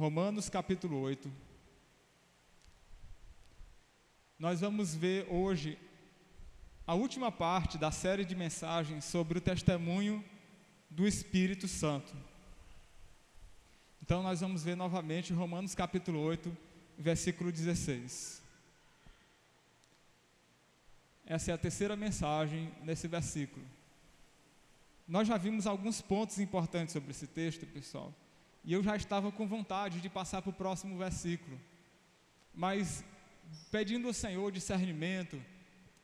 Romanos capítulo 8. Nós vamos ver hoje a última parte da série de mensagens sobre o testemunho do Espírito Santo. Então nós vamos ver novamente Romanos capítulo 8, versículo 16. Essa é a terceira mensagem nesse versículo. Nós já vimos alguns pontos importantes sobre esse texto, pessoal, e eu já estava com vontade de passar para o próximo versículo, mas pedindo ao Senhor discernimento,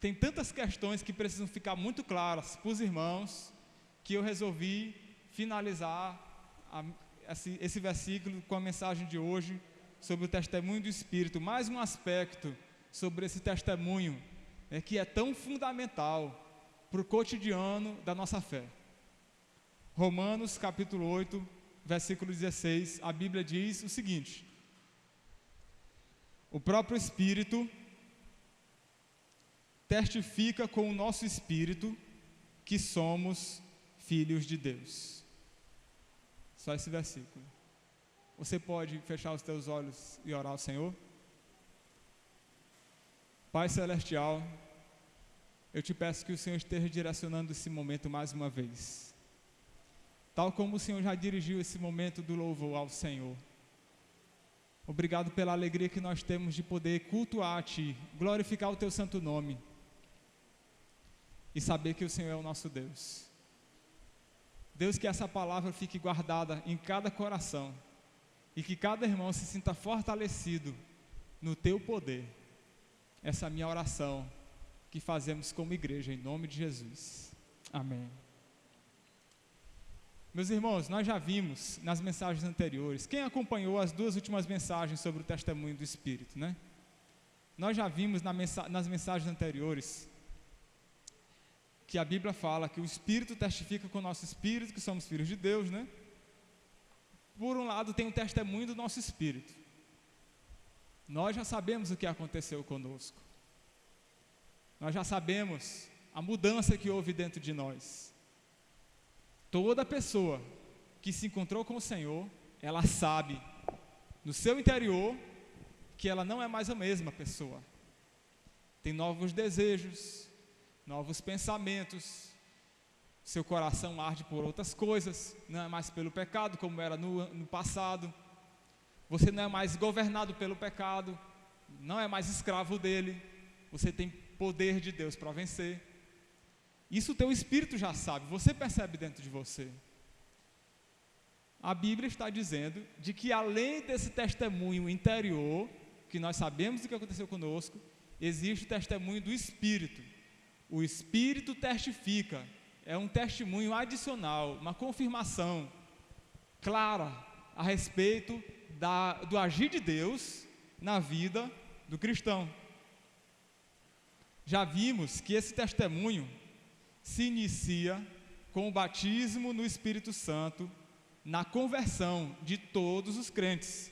tem tantas questões que precisam ficar muito claras para os irmãos, que eu resolvi finalizar esse versículo com a mensagem de hoje sobre o testemunho do Espírito. Mais um aspecto sobre esse testemunho, que é tão fundamental para o cotidiano da nossa fé. Romanos capítulo 8, versículo 16, a Bíblia diz o seguinte: o próprio Espírito testifica com o nosso espírito que somos filhos de Deus. Só esse versículo. Você pode fechar os teus olhos e orar ao Senhor? Pai Celestial, eu te peço que o Senhor esteja direcionando esse momento mais uma vez, tal como o Senhor já dirigiu esse momento do louvor ao Senhor. Obrigado pela alegria que nós temos de poder cultuar a Ti, glorificar o Teu santo nome e saber que o Senhor é o nosso Deus. Deus, que essa palavra fique guardada em cada coração e que cada irmão se sinta fortalecido no Teu poder. Essa é a minha oração que fazemos como igreja, em nome de Jesus. Amém. Meus irmãos, nós já vimos nas mensagens anteriores, quem acompanhou as duas últimas mensagens sobre o testemunho do Espírito, né? Nós já vimos nas mensagens anteriores que a Bíblia fala que o Espírito testifica com o nosso espírito que somos filhos de Deus, né? Por um lado tem o testemunho do nosso espírito. Nós já sabemos o que aconteceu conosco. Nós já sabemos a mudança que houve dentro de nós. Toda pessoa que se encontrou com o Senhor, ela sabe no seu interior que ela não é mais a mesma pessoa. Tem novos desejos, novos pensamentos, seu coração arde por outras coisas, não é mais pelo pecado como era no passado. Você não é mais governado pelo pecado, não é mais escravo dele, você tem poder de Deus para vencer. Isso o teu espírito já sabe, você percebe dentro de você. A Bíblia está dizendo de que além desse testemunho interior, que nós sabemos do que aconteceu conosco, existe o testemunho do Espírito. O Espírito testifica, é um testemunho adicional, uma confirmação clara a respeito do agir de Deus na vida do cristão. Já vimos que esse testemunho se inicia com o batismo no Espírito Santo, na conversão de todos os crentes.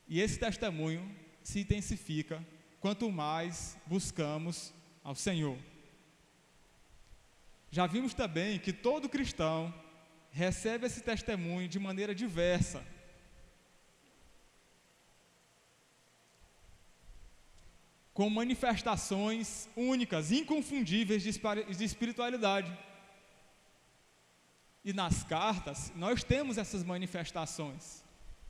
E esse testemunho se intensifica quanto mais buscamos ao Senhor. Já vimos também que todo cristão recebe esse testemunho de maneira diversa. Com manifestações únicas, inconfundíveis de espiritualidade. E nas cartas, nós temos essas manifestações,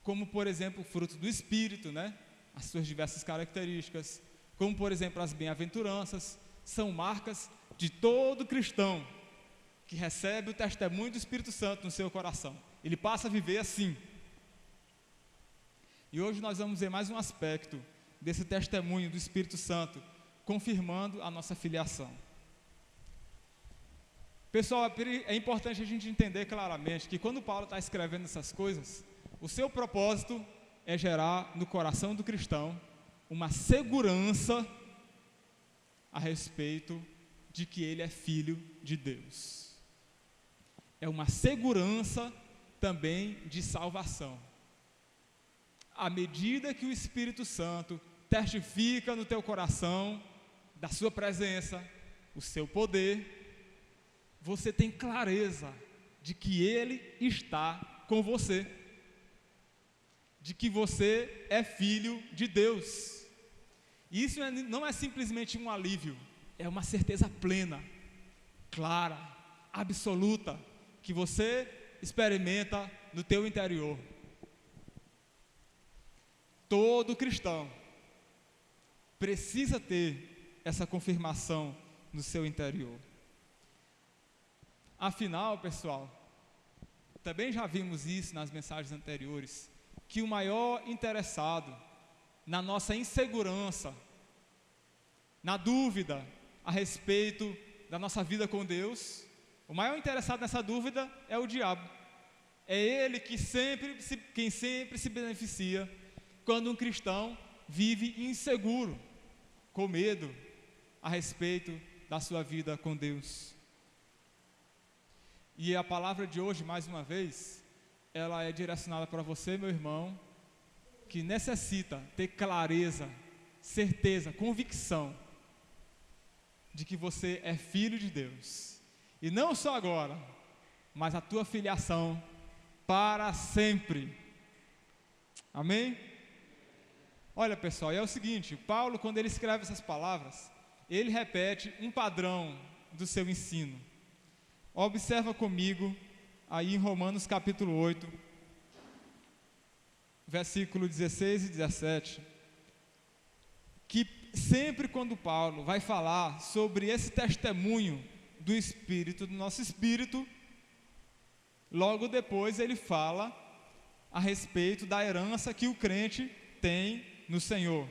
como, por exemplo, o fruto do Espírito, né? As suas diversas características, como, por exemplo, as bem-aventuranças, são marcas de todo cristão que recebe o testemunho do Espírito Santo no seu coração. Ele passa a viver assim. E hoje nós vamos ver mais um aspecto desse testemunho do Espírito Santo, confirmando a nossa filiação. Pessoal, é importante a gente entender claramente que quando Paulo está escrevendo essas coisas, o seu propósito é gerar no coração do cristão uma segurança a respeito de que ele é filho de Deus. É uma segurança também de salvação. À medida que o Espírito Santo testifica no teu coração da sua presença, o seu poder, você tem clareza de que Ele está com você. de que você é filho de Deus. E isso não é simplesmente um alívio, é uma certeza plena, clara, absoluta, que você experimenta no teu interior. Todo cristão precisa ter essa confirmação no seu interior. Afinal, pessoal, também já vimos isso nas mensagens anteriores, que o maior interessado na nossa insegurança, na dúvida a respeito da nossa vida com Deus, o maior interessado nessa dúvida é o diabo. É ele quem sempre se beneficia quando um cristão vive inseguro, com medo a respeito da sua vida com Deus. E a palavra de hoje, mais uma vez, ela é direcionada para você, meu irmão, que necessita ter clareza, certeza, convicção de que você é filho de Deus. E não só agora, mas a tua filiação para sempre. Amém? Olha, pessoal, é o seguinte, Paulo, quando ele escreve essas palavras, ele repete um padrão do seu ensino. Observa comigo aí em Romanos capítulo 8, versículo 16 e 17, que sempre quando Paulo vai falar sobre esse testemunho do Espírito, do nosso Espírito, logo depois ele fala a respeito da herança que o crente tem no Senhor.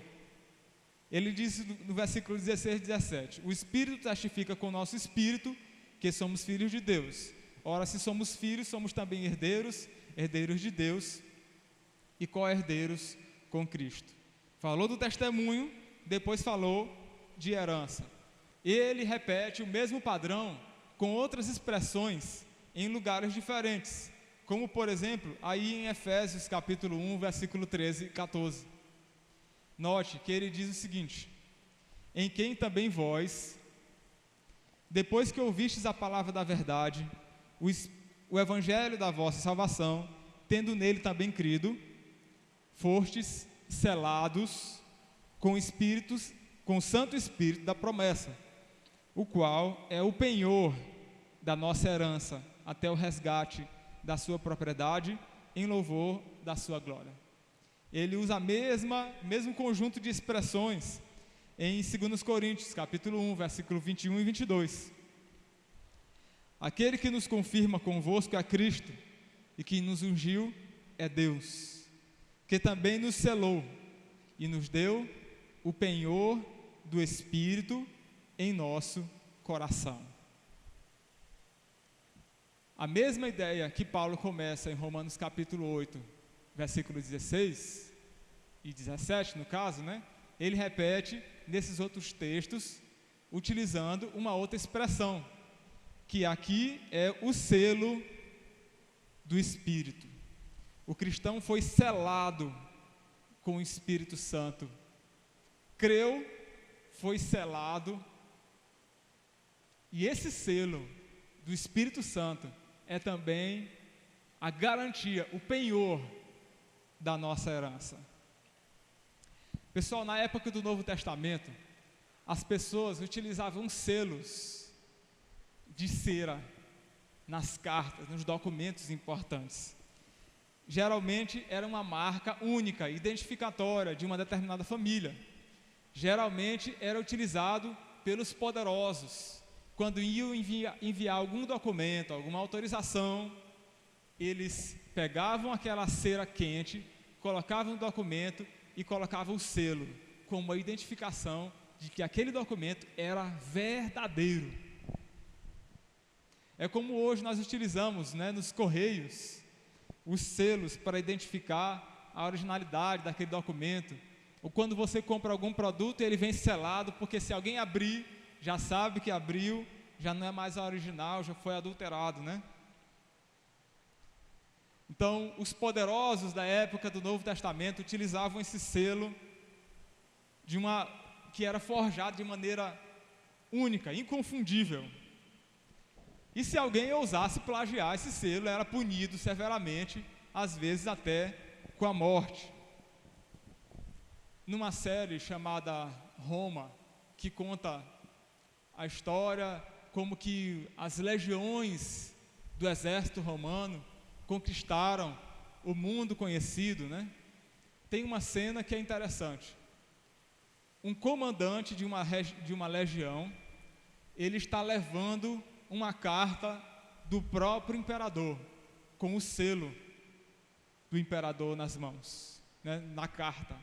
Ele diz no versículo 16 e 17, o Espírito testifica com o nosso Espírito que somos filhos de Deus. Ora, se somos filhos, somos também herdeiros, herdeiros de Deus e co-herdeiros com Cristo. Falou do testemunho, depois falou de herança. Ele repete o mesmo padrão com outras expressões em lugares diferentes, como por exemplo, aí em Efésios capítulo 1, versículo 13 e 14. Note que ele diz o seguinte: em quem também vós, depois que ouvistes a palavra da verdade, o evangelho da vossa salvação, tendo nele também crido, fostes selados com o Santo Espírito da promessa, o qual é o penhor da nossa herança, até o resgate da sua propriedade, em louvor da sua glória. Ele usa mesmo conjunto de expressões em 2 Coríntios, capítulo 1, versículo 21 e 22. Aquele que nos confirma convosco é Cristo, e que nos ungiu é Deus, que também nos selou e nos deu o penhor do Espírito em nosso coração. A mesma ideia que Paulo começa em Romanos capítulo 8, versículo 16 e 17, no caso, né? Ele repete nesses outros textos, utilizando uma outra expressão, que aqui é o selo do Espírito. O cristão foi selado com o Espírito Santo. Creu, foi selado, e esse selo do Espírito Santo é também a garantia, o penhor da nossa herança. Pessoal, na época do Novo Testamento, as pessoas utilizavam selos de cera nas cartas, nos documentos importantes. Geralmente era uma marca única, identificatória de uma determinada família. Geralmente era utilizado pelos poderosos. Quando iam enviar algum documento, alguma autorização, eles pegavam aquela cera quente, colocavam o documento e colocavam o selo, como uma identificação de que aquele documento era verdadeiro. É como hoje nós utilizamos, né, nos correios, os selos para identificar a originalidade daquele documento. Ou quando você compra algum produto e ele vem selado, porque se alguém abrir, já sabe que abriu, já não é mais a original, já foi adulterado, né? Então, os poderosos da época do Novo Testamento utilizavam esse selo que era forjado de maneira única, inconfundível. E se alguém ousasse plagiar esse selo, era punido severamente, às vezes até com a morte. Numa série chamada Roma, que conta a história como que as legiões do exército romano conquistaram o mundo conhecido, né? Tem uma cena que é interessante. Um comandante de uma legião, ele está levando uma carta do próprio imperador, com o selo do imperador nas mãos, né, na carta.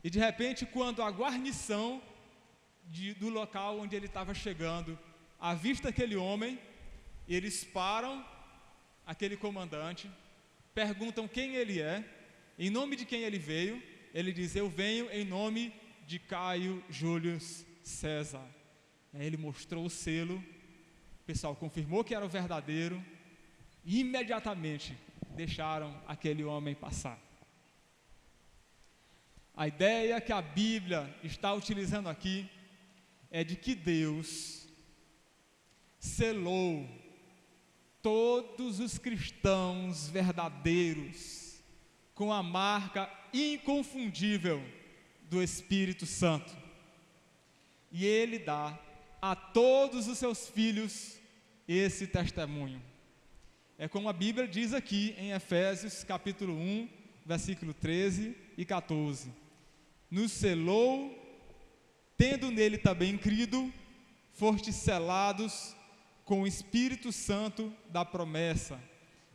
E de repente, quando a guarnição do local onde ele estava chegando avista aquele homem, eles param aquele comandante, perguntam quem ele é, em nome de quem ele veio. Ele diz: eu venho em nome de Caio Júlio César. Aí ele mostrou o selo, o pessoal confirmou que era o verdadeiro, e imediatamente deixaram aquele homem passar. A ideia que a Bíblia está utilizando aqui é de que Deus selou todos os cristãos verdadeiros com a marca inconfundível do Espírito Santo. E Ele dá a todos os seus filhos esse testemunho. É como a Bíblia diz aqui em Efésios capítulo 1, versículo 13 e 14. Nos selou, tendo nele também crido, fostes selados com o Espírito Santo da promessa,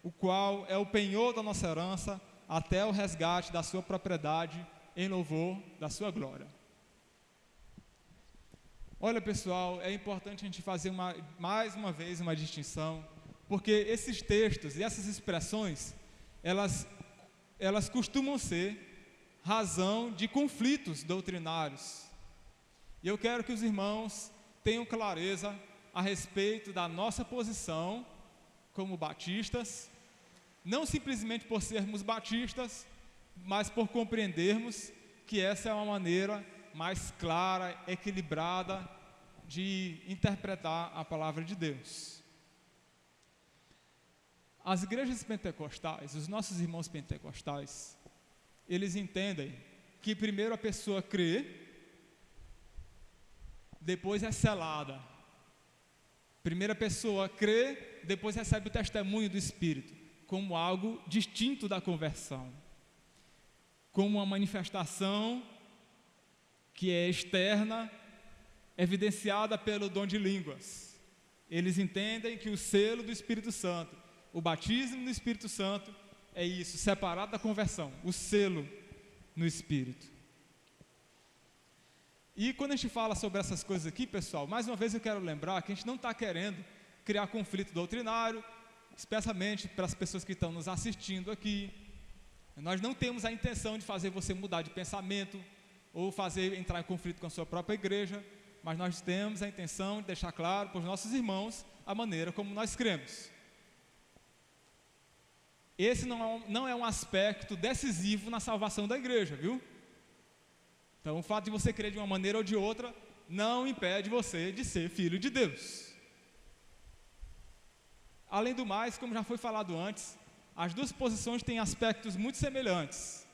o qual é o penhor da nossa herança até o resgate da sua propriedade em louvor da sua glória. Olha, pessoal, é importante a gente fazer mais uma vez uma distinção, porque esses textos e essas expressões, elas costumam ser razão de conflitos doutrinários. E eu quero que os irmãos tenham clareza a respeito da nossa posição como batistas, não simplesmente por sermos batistas, mas por compreendermos que essa é uma maneira mais clara, equilibrada de interpretar a palavra de Deus. As igrejas pentecostais, os nossos irmãos pentecostais, eles entendem que primeiro a pessoa crê, depois é selada. Primeiro a pessoa crê, depois recebe o testemunho do Espírito, como algo distinto da conversão, como uma manifestação que é externa, evidenciada pelo dom de línguas. Eles entendem que o selo do Espírito Santo, o batismo no Espírito Santo, é isso, separado da conversão, o selo no Espírito. E quando a gente fala sobre essas coisas aqui, pessoal, mais uma vez eu quero lembrar que a gente não está querendo criar conflito doutrinário, especialmente para as pessoas que estão nos assistindo aqui. Nós não temos a intenção de fazer você mudar de pensamento ou fazer entrar em conflito com a sua própria igreja, mas nós temos a intenção de deixar claro para os nossos irmãos a maneira como nós cremos. Esse não é um aspecto decisivo na salvação da igreja, viu? Então, o fato de você crer de uma maneira ou de outra não impede você de ser filho de Deus. Além do mais, como já foi falado antes, as duas posições têm aspectos muito semelhantes.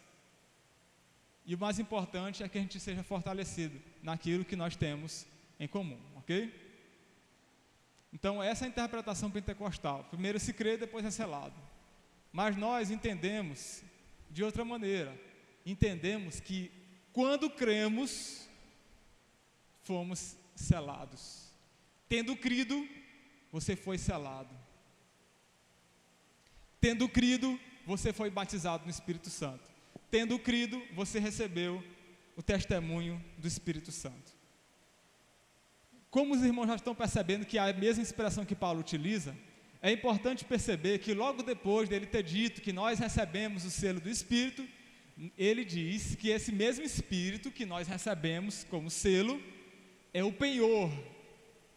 E o mais importante é que a gente seja fortalecido naquilo que nós temos em comum, ok? Então, essa é a interpretação pentecostal. Primeiro se crê, depois é selado. Mas nós entendemos de outra maneira. Entendemos que quando cremos, fomos selados. Tendo crido, você foi selado. Tendo crido, você foi batizado no Espírito Santo. Tendo crido, você recebeu o testemunho do Espírito Santo. Como os irmãos já estão percebendo que a mesma expressão que Paulo utiliza, é importante perceber que logo depois dele ter dito que nós recebemos o selo do Espírito, ele diz que esse mesmo Espírito que nós recebemos como selo é o penhor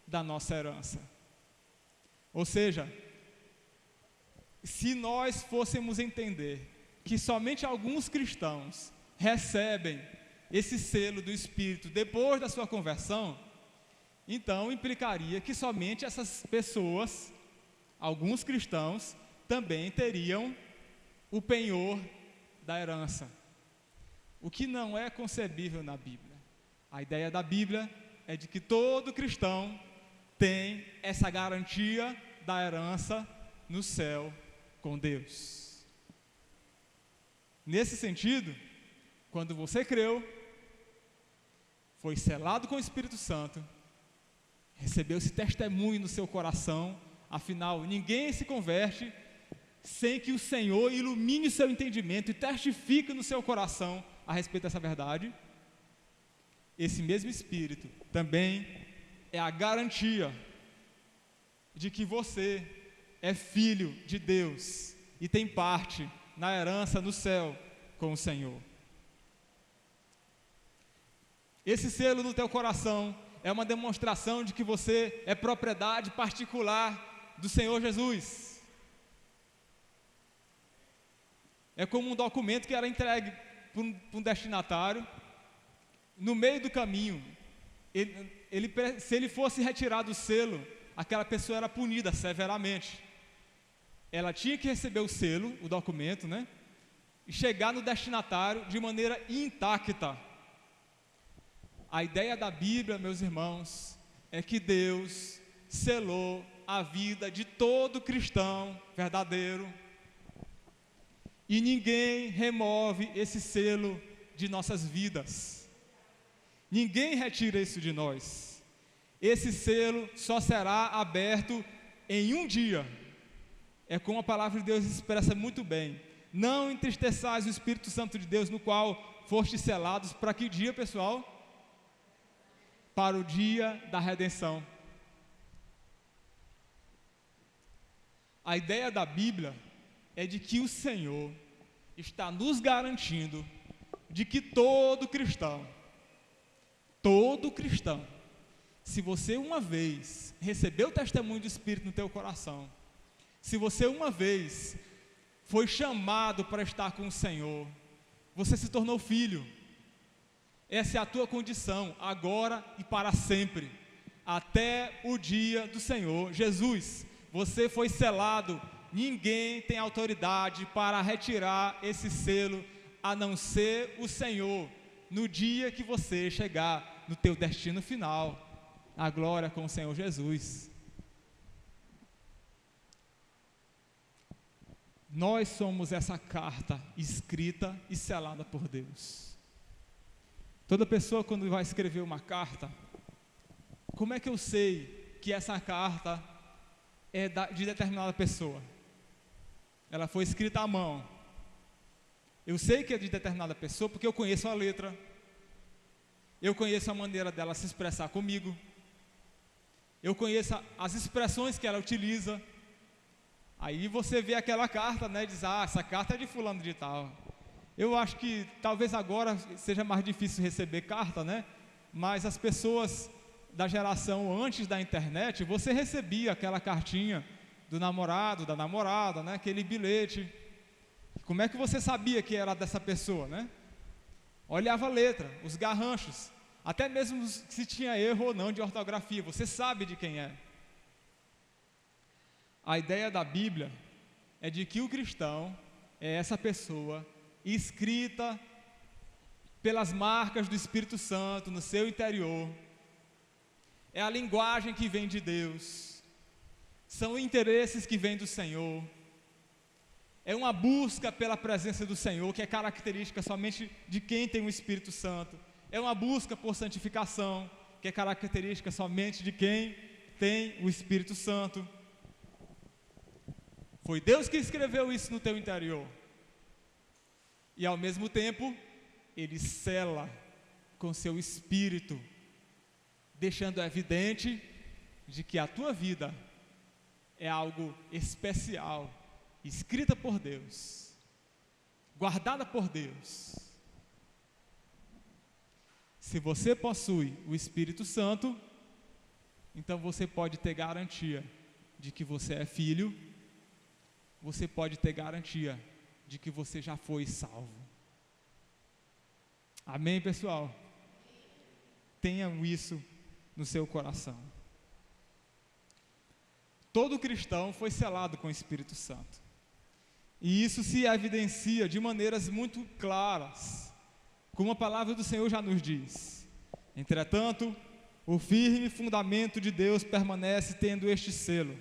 da nossa herança. Ou seja, se nós fôssemos entender que somente alguns cristãos recebem esse selo do Espírito depois da sua conversão, então implicaria que somente essas pessoas, alguns cristãos, também teriam o penhor da herança, o que não é concebível na Bíblia. A ideia da Bíblia é de que todo cristão tem essa garantia da herança no céu com Deus. Nesse sentido, quando você creu, foi selado com o Espírito Santo, recebeu esse testemunho no seu coração. Afinal, ninguém se converte sem que o Senhor ilumine o seu entendimento e testifique no seu coração a respeito dessa verdade. Esse mesmo Espírito também é a garantia de que você é filho de Deus e tem parte na herança no céu com o Senhor. Esse selo no teu coração é uma demonstração de que você é propriedade particular do Senhor Jesus. É como um documento que era entregue para um destinatário. No meio do caminho, se ele fosse retirado o selo, aquela pessoa era punida severamente. Ela tinha que receber o selo, o documento, né? E chegar no destinatário de maneira intacta. A ideia da Bíblia, meus irmãos, é que Deus selou a vida de todo cristão verdadeiro. E ninguém remove esse selo de nossas vidas. Ninguém retira isso de nós. Esse selo só será aberto em um dia. É como a palavra de Deus expressa muito bem. Não entristeçais o Espírito Santo de Deus, no qual fostes selados. Para que dia, pessoal? Para o dia da redenção. A ideia da Bíblia é de que o Senhor está nos garantindo de que todo cristão, se você uma vez recebeu o testemunho do Espírito no teu coração, se você uma vez foi chamado para estar com o Senhor, você se tornou filho. Essa é a tua condição, agora e para sempre, até o dia do Senhor Jesus. Você foi selado, ninguém tem autoridade para retirar esse selo, a não ser o Senhor, no dia que você chegar no teu destino final, a glória com o Senhor Jesus. Nós somos essa carta escrita e selada por Deus. Toda pessoa, quando vai escrever uma carta, como é que eu sei que essa carta é de determinada pessoa? Ela foi escrita à mão. Eu sei que é de determinada pessoa porque eu conheço a letra, eu conheço a maneira dela se expressar comigo, eu conheço as expressões que ela utiliza. Aí você vê aquela carta, né, e diz, essa carta é de fulano de tal. Eu acho que talvez agora seja mais difícil receber carta, né? Mas as pessoas da geração antes da internet, você recebia aquela cartinha do namorado, da namorada, né? Aquele bilhete. Como é que você sabia que era dessa pessoa, né? Olhava a letra, os garranchos, até mesmo se tinha erro ou não de ortografia, você sabe de quem é. A ideia da Bíblia é de que o cristão é essa pessoa escrita pelas marcas do Espírito Santo no seu interior. É a linguagem que vem de Deus, são interesses que vêm do Senhor, é uma busca pela presença do Senhor, que é característica somente de quem tem o Espírito Santo, é uma busca por santificação, que é característica somente de quem tem o Espírito Santo. Foi Deus que escreveu isso no teu interior. E ao mesmo tempo, Ele sela com seu Espírito, deixando evidente de que a tua vida é algo especial, escrita por Deus, guardada por Deus. Se você possui o Espírito Santo, então você pode ter garantia de que você é filho, você pode ter garantia de que você já foi salvo. Amém, pessoal? Tenham isso no seu coração. Todo cristão foi selado com o Espírito Santo. E isso se evidencia de maneiras muito claras, como a palavra do Senhor já nos diz. Entretanto, o firme fundamento de Deus permanece tendo este selo: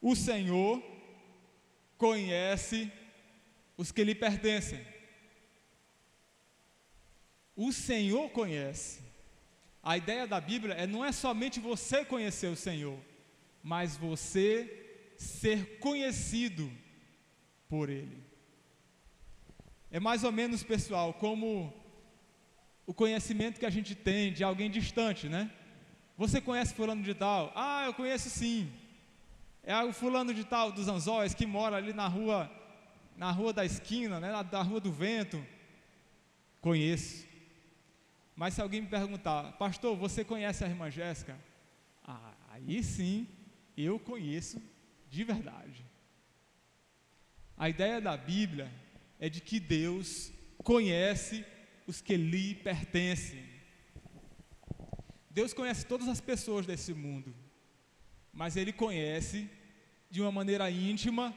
o Senhor conhece os que lhe pertencem. O Senhor conhece. A ideia da Bíblia não é somente você conhecer o Senhor, mas você ser conhecido por Ele. É mais ou menos, pessoal, como o conhecimento que a gente tem de alguém distante, né? Você conhece fulano de tal? Ah, eu conheço sim. É o fulano de tal dos Anzóis que mora ali na rua da esquina, né? Da Rua do Vento. Conheço. Mas se alguém me perguntar: pastor, você conhece a irmã Jéssica? Ah, aí sim, eu conheço de verdade. A ideia da Bíblia é de que Deus conhece os que lhe pertencem. Deus conhece todas as pessoas desse mundo, mas Ele conhece de uma maneira íntima,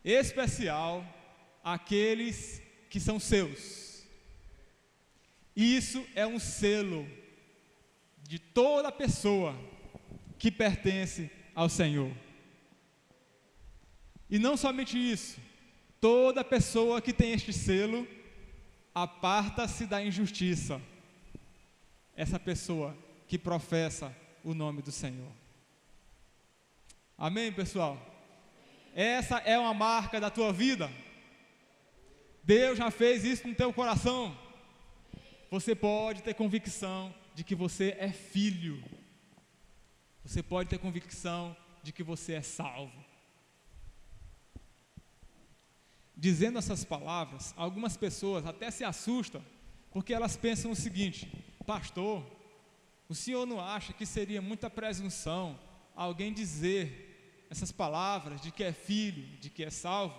especial, aqueles que são seus. Isso é um selo de toda pessoa que pertence ao Senhor. E não somente isso, toda pessoa que tem este selo aparta-se da injustiça. Essa pessoa que professa o nome do Senhor. Amém, pessoal? Essa é uma marca da tua vida. Deus já fez isso no teu coração. Você pode ter convicção de que você é filho. Você pode ter convicção de que você é salvo. Dizendo essas palavras, algumas pessoas até se assustam, porque elas pensam o seguinte: pastor, o senhor não acha que seria muita presunção alguém dizer essas palavras de que é filho, de que é salvo?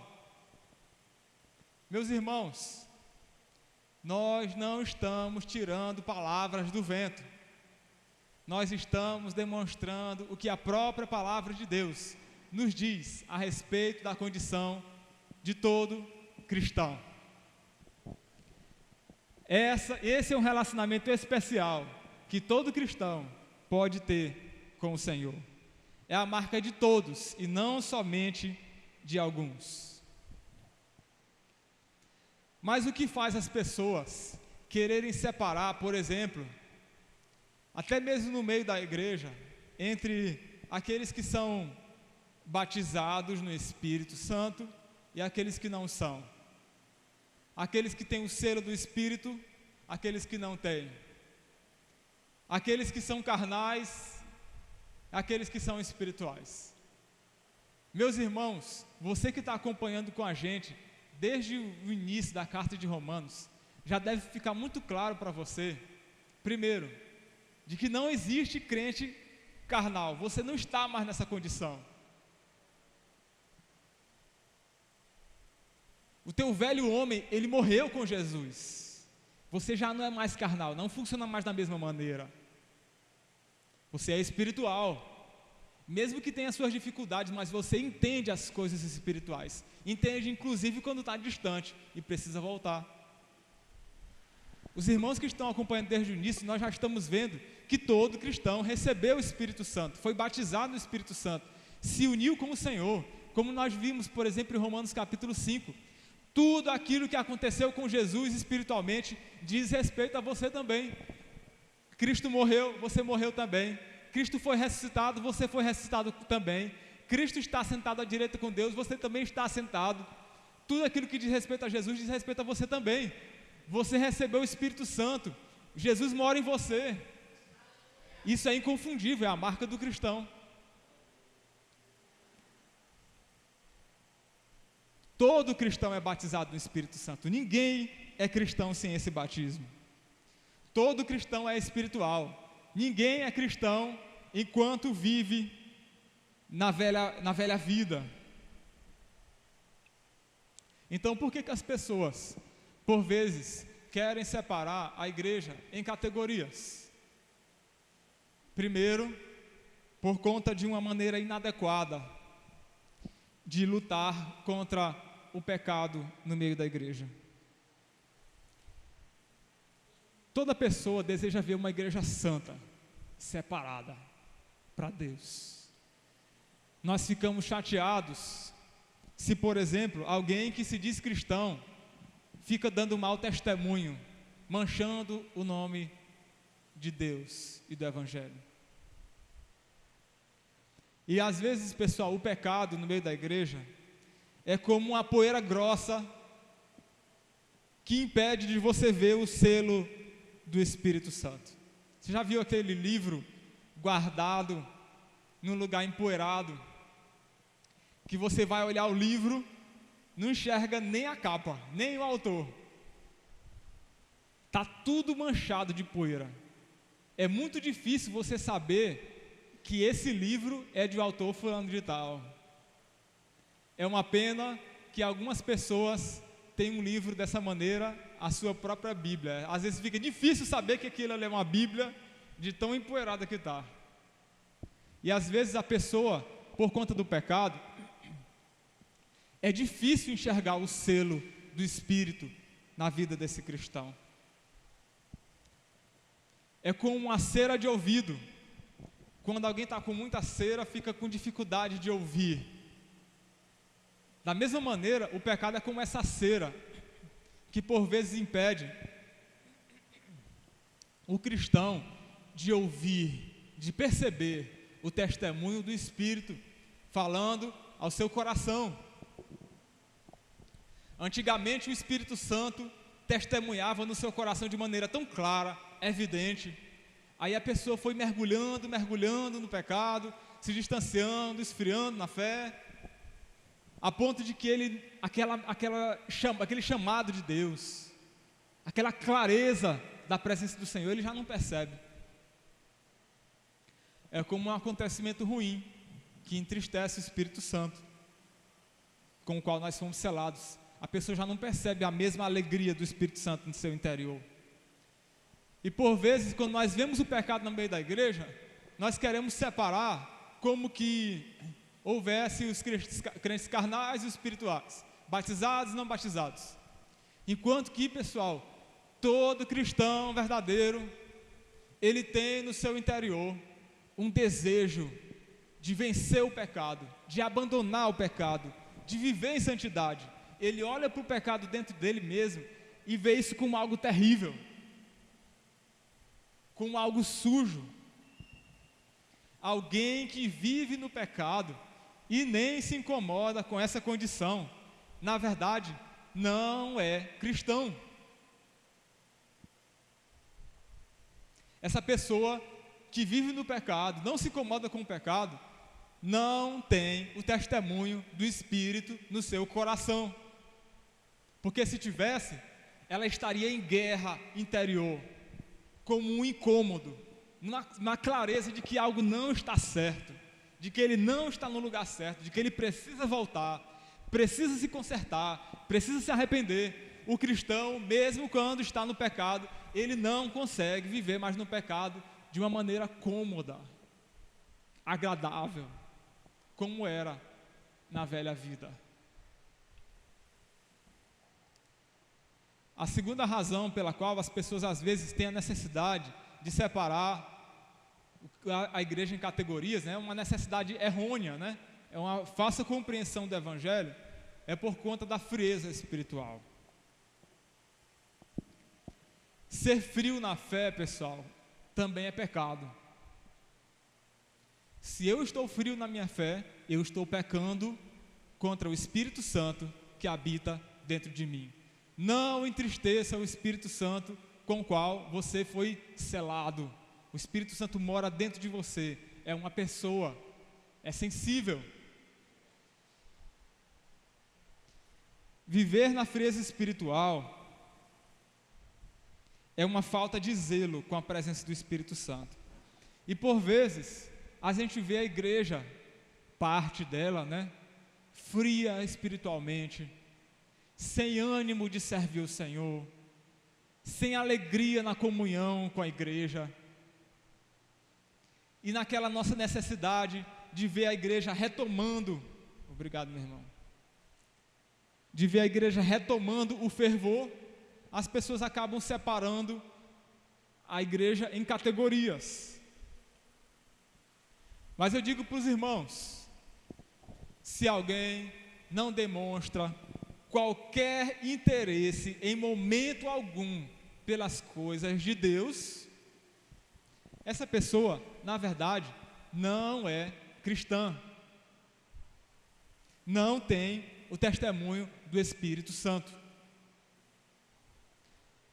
Meus irmãos, nós não estamos tirando palavras do vento. Nós estamos demonstrando o que a própria palavra de Deus nos diz a respeito da condição de todo cristão. Esse é um relacionamento especial que todo cristão pode ter com o Senhor. É a marca de todos e não somente de alguns. Mas o que faz as pessoas quererem separar, por exemplo, até mesmo no meio da igreja, entre aqueles que são batizados no Espírito Santo e aqueles que não são? Aqueles que têm o selo do Espírito, aqueles que não têm. Aqueles que são carnais, aqueles que são espirituais. Meus irmãos, você que está acompanhando com a gente desde o início da carta de Romanos, já deve ficar muito claro para você, primeiro, de que não existe crente carnal. Você não está mais nessa condição. O teu velho homem, ele morreu com Jesus. Você já não é mais carnal, não funciona mais da mesma maneira. Você é espiritual. Mesmo que tenha suas dificuldades, mas você entende as coisas espirituais. Entende inclusive quando está distante e precisa voltar. Os irmãos que estão acompanhando desde o início, nós já estamos vendo que todo cristão recebeu o Espírito Santo, foi batizado no Espírito Santo, se uniu com o Senhor, como nós vimos, por exemplo, em Romanos capítulo 5. Tudo aquilo que aconteceu com Jesus espiritualmente diz respeito a você também. Cristo morreu, você morreu também. Cristo foi ressuscitado, você foi ressuscitado também. Cristo está sentado à direita com Deus, você também está sentado. Tudo aquilo que diz respeito a Jesus diz respeito a você também. Você recebeu o Espírito Santo, Jesus mora em você. Isso é inconfundível, é a marca do cristão. Todo cristão é batizado no Espírito Santo. Ninguém é cristão sem esse batismo. Todo cristão é espiritual. Ninguém é cristão enquanto vive na velha vida. Então, por que as pessoas, por vezes, querem separar a igreja em categorias? Primeiro, por conta de uma maneira inadequada de lutar contra o pecado no meio da igreja. Toda pessoa deseja ver uma igreja santa, separada para Deus. Nós ficamos chateados se, por exemplo, alguém que se diz cristão fica dando mau testemunho, manchando o nome de Deus e do Evangelho. E às vezes, pessoal, o pecado no meio da igreja é como uma poeira grossa que impede de você ver o selo do Espírito Santo. Você já viu aquele livro guardado num lugar empoeirado, que você vai olhar o livro, não enxerga nem a capa, nem o autor, está tudo manchado de poeira. É muito difícil você saber que esse livro é de um autor fulano de tal. É uma pena que algumas pessoas têm um livro dessa maneira, a sua própria Bíblia. Às vezes fica difícil saber que aquilo é uma Bíblia, de tão empoeirada que está. E às vezes a pessoa, por conta do pecado, é difícil enxergar o selo do Espírito na vida desse cristão. É como uma cera de ouvido. Quando alguém está com muita cera, fica com dificuldade de ouvir. Da mesma maneira, o pecado é como essa cera, que por vezes impede o cristão de ouvir, de perceber o testemunho do Espírito falando ao seu coração. Antigamente o Espírito Santo testemunhava no seu coração de maneira tão clara, evidente. Aí a pessoa foi mergulhando no pecado, se distanciando, esfriando na fé, a ponto de que aquele chamado de Deus, aquela clareza da presença do Senhor, ele já não percebe. É como um acontecimento ruim, que entristece o Espírito Santo, com o qual nós fomos selados. A pessoa já não percebe a mesma alegria do Espírito Santo no seu interior. E por vezes, quando nós vemos o pecado no meio da igreja, nós queremos separar como que houvesse os crentes carnais e os espirituais, batizados e não batizados. Enquanto que, pessoal, todo cristão verdadeiro, ele tem no seu interior um desejo de vencer o pecado, de abandonar o pecado, de viver em santidade. Ele olha para o pecado dentro dele mesmo e vê isso como algo terrível, como algo sujo. Alguém que vive no pecado e nem se incomoda com essa condição, na verdade, não é cristão. Essa pessoa que vive no pecado, não se incomoda com o pecado, não tem o testemunho do Espírito no seu coração. Porque se tivesse, ela estaria em guerra interior, como um incômodo, na clareza de que algo não está certo, de que ele não está no lugar certo, de que ele precisa voltar, precisa se consertar, precisa se arrepender. O cristão, mesmo quando está no pecado, ele não consegue viver mais no pecado de uma maneira cômoda, agradável, como era na velha vida. A segunda razão pela qual as pessoas às vezes têm a necessidade de separar a igreja em categorias, né? Uma necessidade errônea, né? É uma falsa compreensão do Evangelho, é por conta da frieza espiritual. Ser frio na fé, pessoal, também é pecado. Se eu estou frio na minha fé, eu estou pecando contra o Espírito Santo que habita dentro de mim. Não entristeça o Espírito Santo com o qual você foi selado. O Espírito Santo mora dentro de você, é uma pessoa, é sensível. Viver na frieza espiritual é uma falta de zelo com a presença do Espírito Santo. E por vezes, a gente vê a igreja, parte dela, né, fria espiritualmente, sem ânimo de servir o Senhor, sem alegria na comunhão com a igreja, e naquela nossa necessidade de ver a igreja retomando Obrigado, meu irmão. De ver a igreja retomando o fervor, as pessoas acabam separando a igreja em categorias. Mas eu digo para os irmãos, se alguém não demonstra qualquer interesse em momento algum pelas coisas de Deus, essa pessoa, na verdade, não é cristã. Não tem o testemunho do Espírito Santo.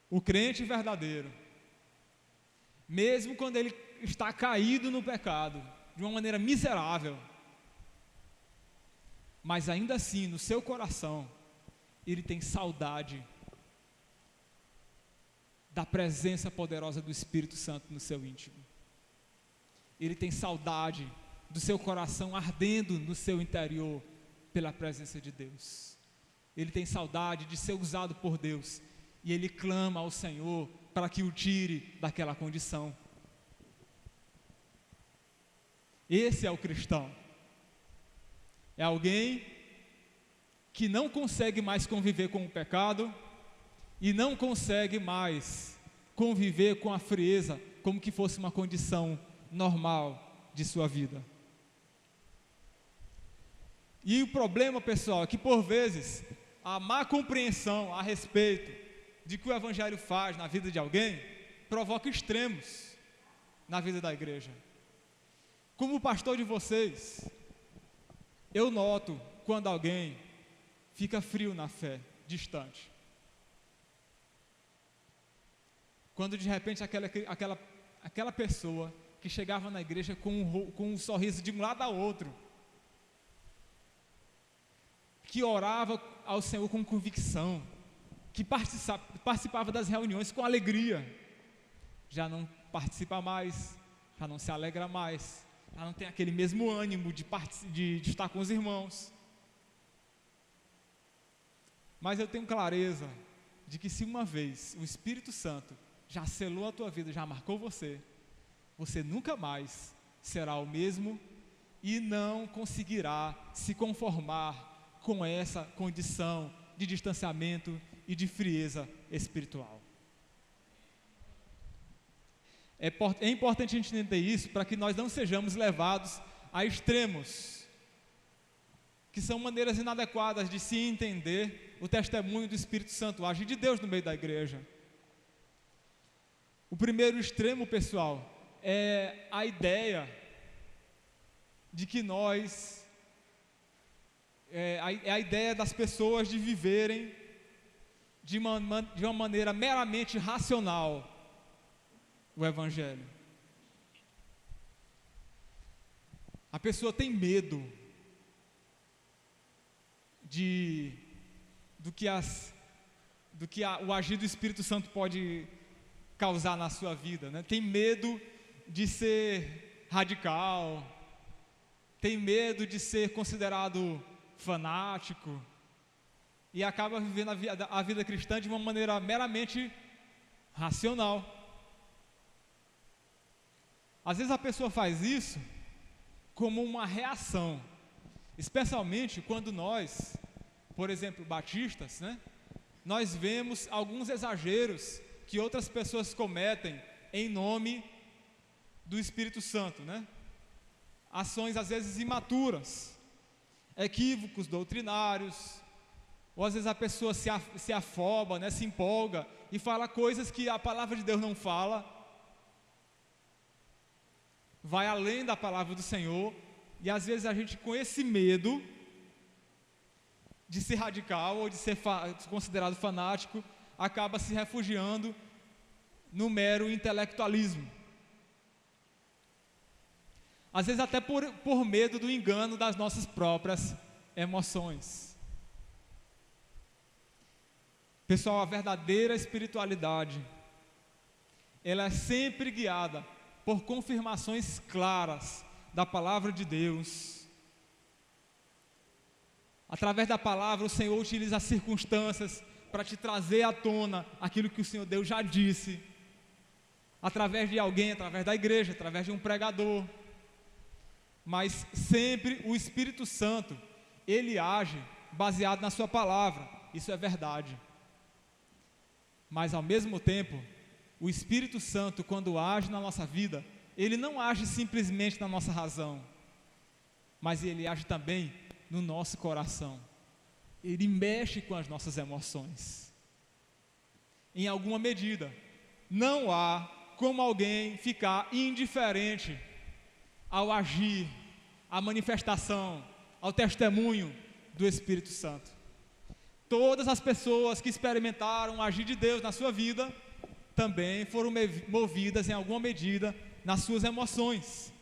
O crente verdadeiro, mesmo quando ele está caído no pecado, de uma maneira miserável, mas ainda assim, no seu coração, ele tem saudade da presença poderosa do Espírito Santo no seu íntimo. Ele tem saudade do seu coração ardendo no seu interior pela presença de Deus. Ele tem saudade de ser usado por Deus e ele clama ao Senhor para que o tire daquela condição. Esse é o cristão. É alguém que não consegue mais conviver com o pecado e não consegue mais conviver com a frieza como que fosse uma condição normal de sua vida. E o problema, pessoal, é que por vezes a má compreensão a respeito de que o Evangelho faz na vida de alguém provoca extremos na vida da igreja. Como pastor de vocês, eu noto quando alguém fica frio na fé, distante. Quando de repente aquela pessoa que chegava na igreja com um sorriso de um lado a outro, que orava ao Senhor com convicção, que participava das reuniões com alegria, já não participa mais, já não se alegra mais, já não tem aquele mesmo ânimo de estar com os irmãos. Mas eu tenho clareza de que se uma vez o Espírito Santo já selou a tua vida, já marcou você, você nunca mais será o mesmo e não conseguirá se conformar com essa condição de distanciamento e de frieza espiritual. É importante a gente entender isso para que nós não sejamos levados a extremos, que são maneiras inadequadas de se entender o testemunho do Espírito Santo, o agir de Deus no meio da igreja. O primeiro extremo, pessoal, é a ideia de que nós, a ideia das pessoas de viverem de uma maneira meramente racional o Evangelho. A pessoa tem medo do que o agir do Espírito Santo pode causar na sua vida, né? Tem medo de ser radical, tem medo de ser considerado fanático e acaba vivendo a vida cristã de uma maneira meramente racional. Às vezes a pessoa faz isso como uma reação, especialmente quando nós, por exemplo, batistas, né, nós vemos alguns exageros que outras pessoas cometem em nome do Espírito Santo, né? Ações às vezes imaturas, equívocos doutrinários, ou às vezes a pessoa se afoba, né, se empolga e fala coisas que a palavra de Deus não fala, vai além da palavra do Senhor, e às vezes a gente, com esse medo de ser radical ou de ser considerado fanático, acaba se refugiando no mero intelectualismo. Às vezes até por medo do engano das nossas próprias emoções. Pessoal, a verdadeira espiritualidade, ela é sempre guiada por confirmações claras da palavra de Deus. Através da palavra, o Senhor utiliza as circunstâncias para te trazer à tona aquilo que o Senhor Deus já disse. Através de alguém, através da igreja, através de um pregador. Mas sempre o Espírito Santo, Ele age baseado na sua palavra, isso é verdade. Mas ao mesmo tempo, o Espírito Santo, quando age na nossa vida, ele não age simplesmente na nossa razão, mas ele age também no nosso coração. Ele mexe com as nossas emoções. Em alguma medida, não há como alguém ficar indiferente ao agir, à manifestação, ao testemunho do Espírito Santo. Todas as pessoas que experimentaram o agir de Deus na sua vida também foram movidas em alguma medida nas suas emoções.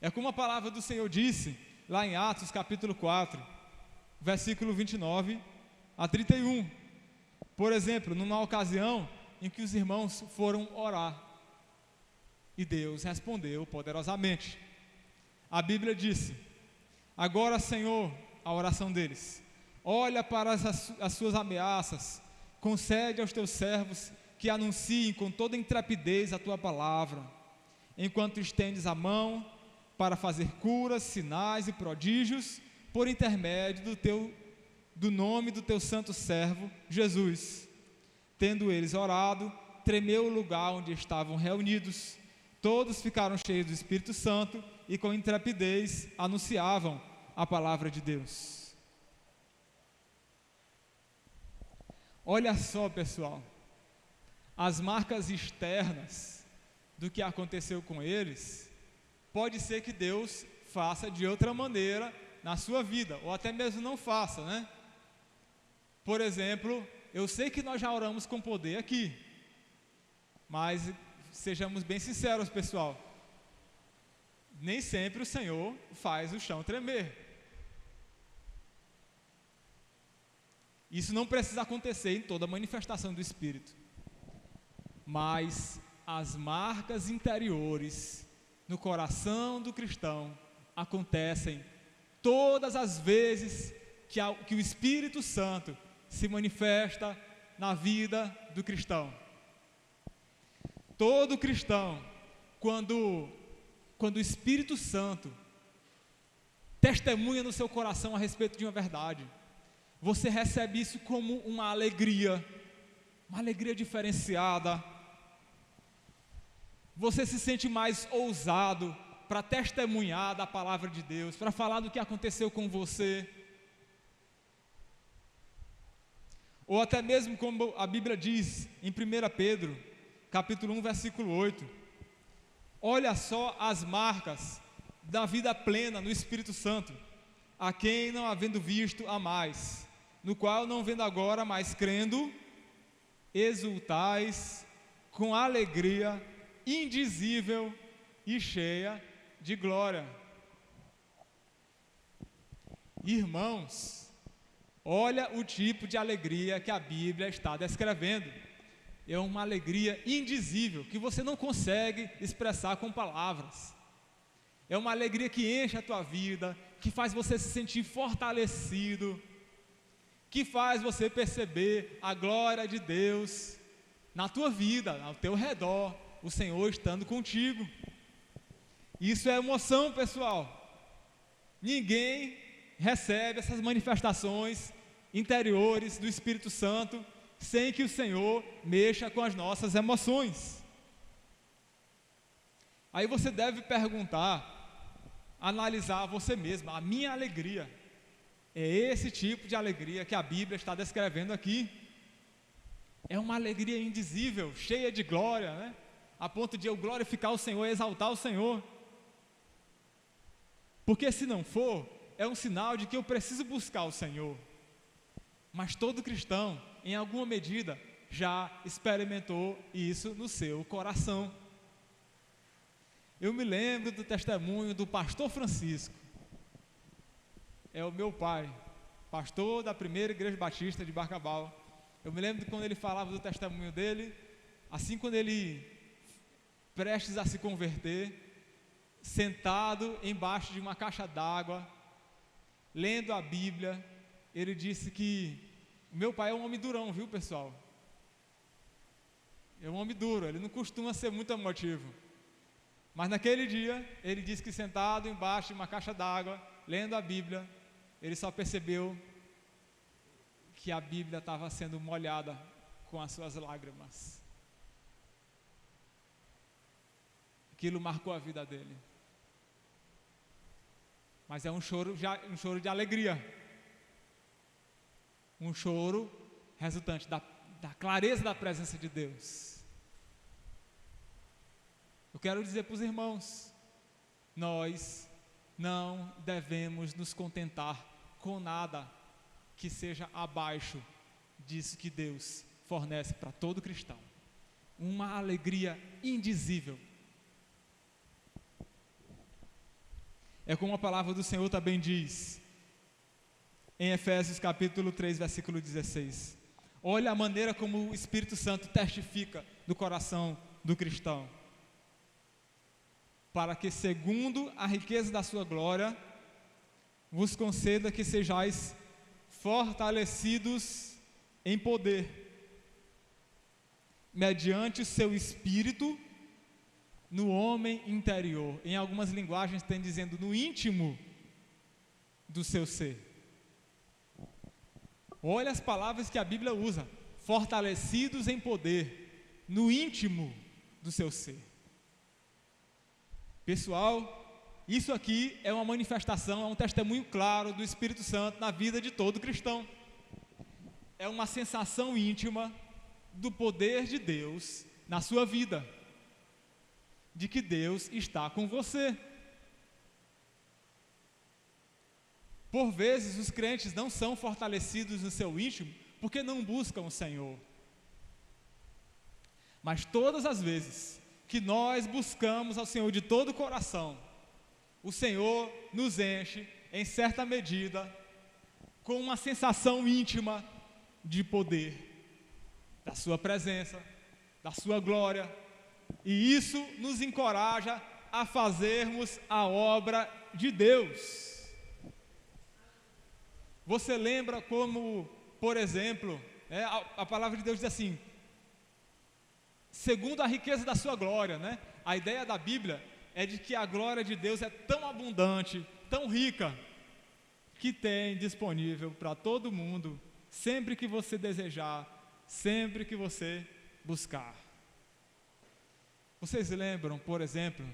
É como a palavra do Senhor disse lá em Atos capítulo 4, versículo 29 a 31. Por exemplo, numa ocasião em que os irmãos foram orar e Deus respondeu poderosamente. A Bíblia disse: agora, Senhor, a oração deles, olha para as suas ameaças, concede aos teus servos que anunciem com toda intrepidez a tua palavra, enquanto estendes a mão para fazer curas, sinais e prodígios, por intermédio do nome do teu santo servo, Jesus. Tendo eles orado, tremeu o lugar onde estavam reunidos. Todos ficaram cheios do Espírito Santo e com intrepidez anunciavam a palavra de Deus. Olha só, pessoal, as marcas externas do que aconteceu com eles, pode ser que Deus faça de outra maneira na sua vida, ou até mesmo não faça, né? Por exemplo, eu sei que nós já oramos com poder aqui, mas sejamos bem sinceros, pessoal, nem sempre o Senhor faz o chão tremer. Isso não precisa acontecer em toda manifestação do Espírito, mas as marcas interiores no coração do cristão acontecem todas as vezes que o Espírito Santo se manifesta na vida do cristão. Todo cristão, quando o Espírito Santo testemunha no seu coração a respeito de uma verdade, você recebe isso como uma alegria diferenciada. Você se sente mais ousado para testemunhar da palavra de Deus, para falar do que aconteceu com você. Ou até mesmo como a Bíblia diz em 1 Pedro, capítulo 1, versículo 8. Olha só as marcas da vida plena no Espírito Santo, a quem não havendo visto há mais, no qual não vendo agora, mas crendo, exultais com alegria indizível e cheia de glória. Irmãos, olha o tipo de alegria que a Bíblia está descrevendo. É uma alegria indizível, que você não consegue expressar com palavras. É uma alegria que enche a tua vida, que faz você se sentir fortalecido, que faz você perceber a glória de Deus na tua vida, ao teu redor, o Senhor estando contigo. Isso é emoção, pessoal. Ninguém recebe essas manifestações interiores do Espírito Santo sem que o Senhor mexa com as nossas emoções. Aí você deve perguntar, analisar você mesmo: a minha alegria é esse tipo de alegria que a Bíblia está descrevendo aqui? É uma alegria indizível, cheia de glória, né? A ponto de eu glorificar o Senhor, exaltar o Senhor. Porque se não for, é um sinal de que eu preciso buscar o Senhor. Mas todo cristão, em alguma medida, já experimentou isso no seu coração. Eu me lembro do testemunho do pastor Francisco. É o meu pai, pastor da primeira igreja batista de Barcabal. Eu me lembro de quando ele falava do testemunho dele, assim quando ele, prestes a se converter, sentado embaixo de uma caixa d'água, lendo a Bíblia, ele disse que o meu pai é um homem durão, viu, pessoal? É um homem duro, ele não costuma ser muito emotivo. Mas naquele dia, ele disse que sentado embaixo de uma caixa d'água, lendo a Bíblia, ele só percebeu que a Bíblia estava sendo molhada com as suas lágrimas. Aquilo marcou a vida dele. Mas é um choro de alegria. Um choro resultante da clareza da presença de Deus. Eu quero dizer para os irmãos, nós não devemos nos contentar com nada que seja abaixo disso que Deus fornece para todo cristão. Uma alegria indizível. É como a palavra do Senhor também diz, em Efésios capítulo 3, versículo 16. Olha a maneira como o Espírito Santo testifica do coração do cristão. Para que, segundo a riqueza da sua glória, vos conceda que sejais fortalecidos em poder, mediante o seu Espírito, no homem interior. Em algumas linguagens tem dizendo no íntimo do seu ser. Olha as palavras que a Bíblia usa: fortalecidos em poder, no íntimo do seu ser. Pessoal, isso aqui é uma manifestação, é um testemunho claro do Espírito Santo na vida de todo cristão. É uma sensação íntima do poder de Deus na sua vida, de que Deus está com você. Por vezes os crentes não são fortalecidos no seu íntimo porque não buscam o Senhor. Mas todas as vezes que nós buscamos ao Senhor de todo o coração, o Senhor nos enche, em certa medida, com uma sensação íntima de poder, da sua presença, da sua glória, e isso nos encoraja a fazermos a obra de Deus. Você lembra como, por exemplo, a palavra de Deus diz assim, segundo a riqueza da sua glória, né? A ideia da Bíblia é de que a glória de Deus é tão abundante, tão rica, que tem disponível para todo mundo, sempre que você desejar, sempre que você buscar. Vocês lembram, por exemplo,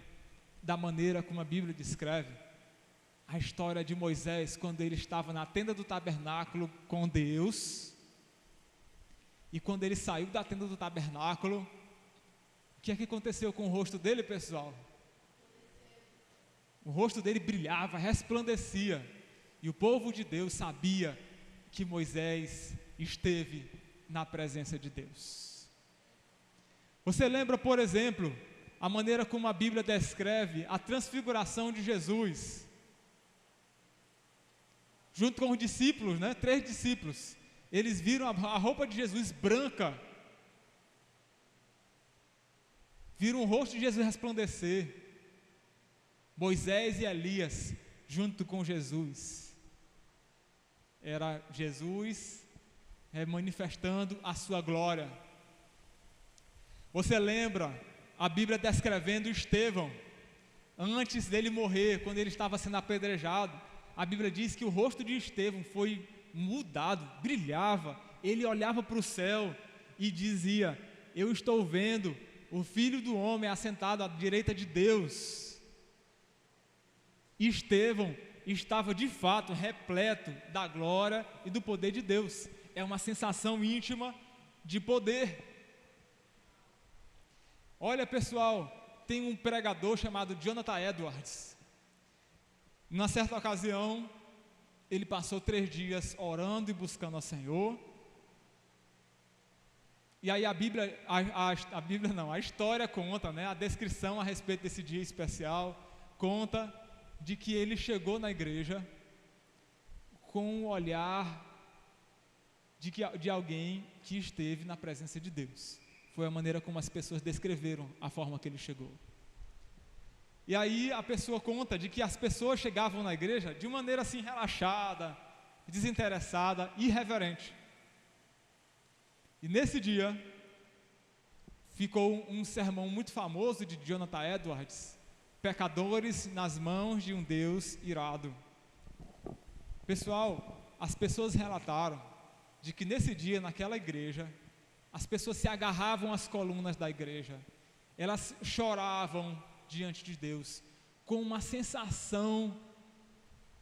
da maneira como a Bíblia descreve a história de Moisés, quando ele estava na tenda do tabernáculo com Deus, e quando ele saiu da tenda do tabernáculo, o que é que aconteceu com o rosto dele, pessoal? O rosto dele brilhava, resplandecia, e o povo de Deus sabia que Moisés esteve na presença de Deus. Você lembra, por exemplo, a maneira como a Bíblia descreve a transfiguração de Jesus? Junto com os discípulos, 3 discípulos, eles viram a roupa de Jesus branca, viram o rosto de Jesus resplandecer. Moisés e Elias, junto com Jesus, era Jesus manifestando a sua glória. Você lembra a Bíblia descrevendo Estevão, antes dele morrer, quando ele estava sendo apedrejado? A Bíblia diz que o rosto de Estevão foi mudado, brilhava, ele olhava para o céu e dizia: eu estou vendo o Filho do Homem assentado à direita de Deus. E Estevão estava de fato repleto da glória e do poder de Deus. É uma sensação íntima de poder. Olha, pessoal, tem um pregador chamado Jonathan Edwards. Numa certa ocasião, ele passou 3 dias orando e buscando ao Senhor. E aí a história conta, a descrição a respeito desse dia especial, conta de que ele chegou na igreja com o olhar de alguém que esteve na presença de Deus. Foi a maneira como as pessoas descreveram a forma que ele chegou. E aí a pessoa conta de que as pessoas chegavam na igreja de maneira assim relaxada, desinteressada, irreverente. E nesse dia ficou um sermão muito famoso de Jonathan Edwards: pecadores nas mãos de um Deus irado. Pessoal, as pessoas relataram de que nesse dia, naquela igreja, as pessoas se agarravam às colunas da igreja, elas choravam diante de Deus, com uma sensação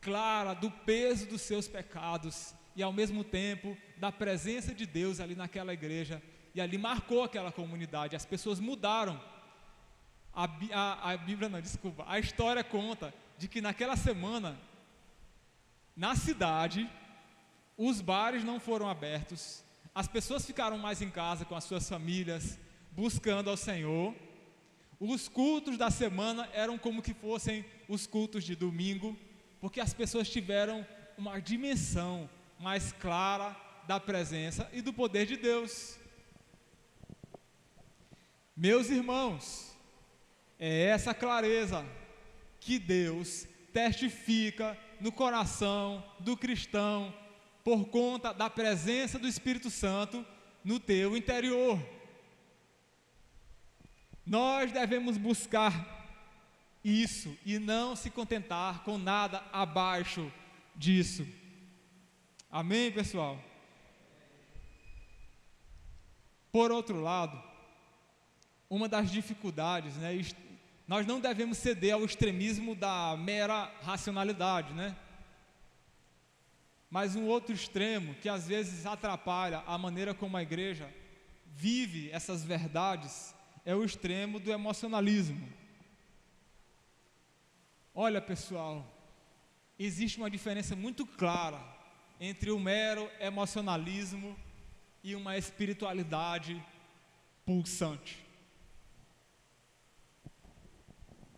clara do peso dos seus pecados e ao mesmo tempo da presença de Deus ali naquela igreja, e ali marcou aquela comunidade. As pessoas mudaram. A Bíblia não, desculpa, a história conta de que naquela semana, na cidade, os bares não foram abertos, as pessoas ficaram mais em casa com as suas famílias, buscando ao Senhor. Os cultos da semana eram como que fossem os cultos de domingo, porque as pessoas tiveram uma dimensão mais clara da presença e do poder de Deus. Meus irmãos, é essa clareza que Deus testifica no coração do cristão por conta da presença do Espírito Santo no teu interior. Nós devemos buscar isso e não se contentar com nada abaixo disso. Amém, pessoal? Por outro lado, uma das dificuldades, né, nós não devemos ceder ao extremismo da mera racionalidade, né? Mas um outro extremo que às vezes atrapalha a maneira como a igreja vive essas verdades é o extremo do emocionalismo. Olha, pessoal, existe uma diferença muito clara entre o mero emocionalismo e uma espiritualidade pulsante.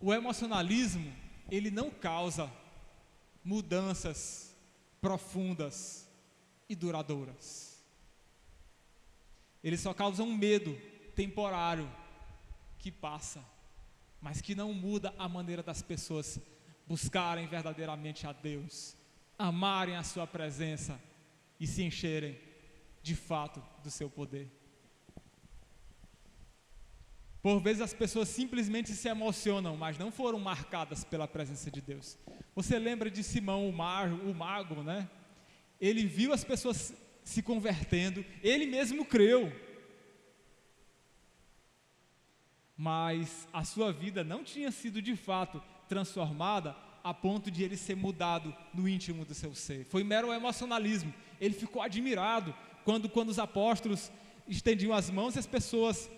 O emocionalismo, ele não causa mudanças profundas e duradouras. Ele só causa um medo temporário que passa, mas que não muda a maneira das pessoas buscarem verdadeiramente a Deus, amarem a sua presença e se encherem de fato do seu poder. Por vezes as pessoas simplesmente se emocionam, mas não foram marcadas pela presença de Deus. Você lembra de Simão, o mago, né? Ele viu as pessoas se convertendo, ele mesmo creu. Mas a sua vida não tinha sido de fato transformada a ponto de ele ser mudado no íntimo do seu ser. Foi mero emocionalismo. Ele ficou admirado quando os apóstolos estendiam as mãos e as pessoas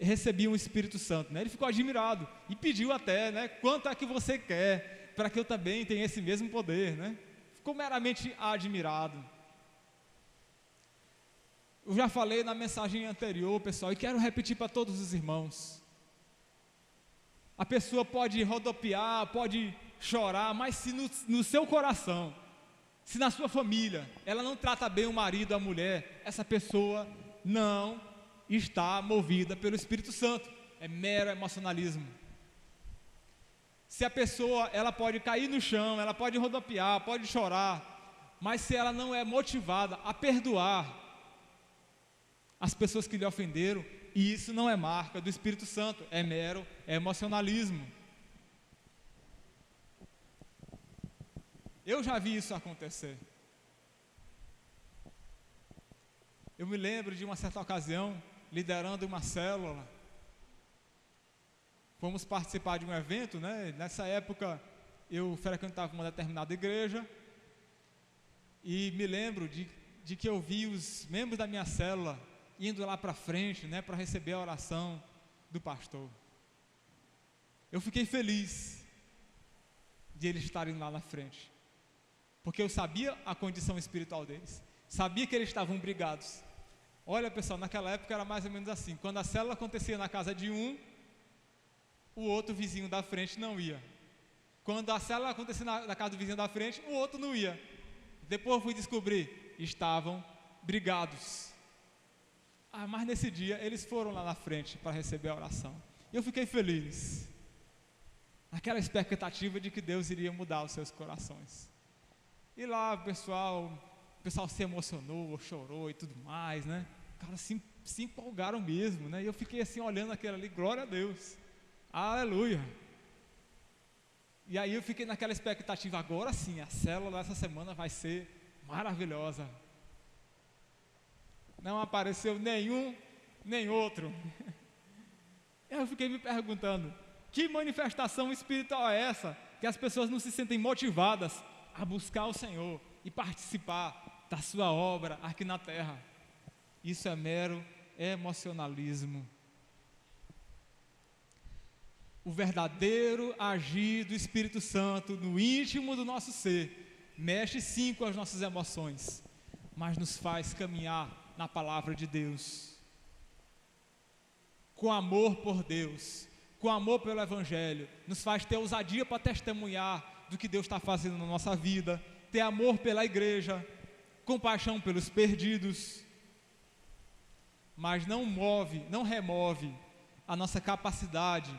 recebiam o Espírito Santo, né? Ele ficou admirado e pediu até, né? Quanto é que você quer para que eu também tenha esse mesmo poder, né? Ficou meramente admirado. Eu já falei na mensagem anterior, pessoal, e quero repetir para todos os irmãos. A pessoa pode rodopiar, pode chorar, mas se no seu coração, se na sua família, ela não trata bem o marido, a mulher, essa pessoa não está movida pelo Espírito Santo, é mero emocionalismo. Se a pessoa, ela pode cair no chão, ela pode rodopiar, pode chorar, mas se ela não é motivada a perdoar as pessoas que lhe ofenderam, isso não é marca do Espírito Santo, é mero emocionalismo. Eu já vi isso acontecer. Eu me lembro de uma certa ocasião, liderando uma célula, fomos participar de um evento, né? Nessa época eu frequentava uma determinada igreja e me lembro de que eu vi os membros da minha célula indo lá para frente, né, para receber a oração do pastor. Eu fiquei feliz de eles estarem lá na frente, porque eu sabia a condição espiritual deles, sabia que eles estavam brigados. Olha, pessoal, naquela época era mais ou menos assim: quando a célula acontecia na casa de um, o outro vizinho da frente não ia. Quando a célula acontecia na casa do vizinho da frente, o outro não ia. Depois eu fui descobrir, estavam brigados. Mas nesse dia eles foram lá na frente para receber a oração. E eu fiquei feliz, naquela expectativa de que Deus iria mudar os seus corações. E lá o pessoal se emocionou, chorou e tudo mais, né? Cara, se empolgaram mesmo, né? E eu fiquei assim olhando aquilo ali, glória a Deus, aleluia. E aí eu fiquei naquela expectativa, agora sim, a célula essa semana vai ser maravilhosa. Não apareceu nenhum, nem outro. Eu fiquei me perguntando, que manifestação espiritual é essa, que as pessoas não se sentem motivadas a buscar o Senhor e participar da sua obra aqui na terra? Isso é mero emocionalismo. O verdadeiro agir do Espírito Santo no íntimo do nosso ser mexe sim com as nossas emoções, mas nos faz caminhar na palavra de Deus, com amor por Deus, com amor pelo Evangelho, nos faz ter ousadia para testemunhar do que Deus está fazendo na nossa vida, ter amor pela igreja, compaixão pelos perdidos, mas não remove a nossa capacidade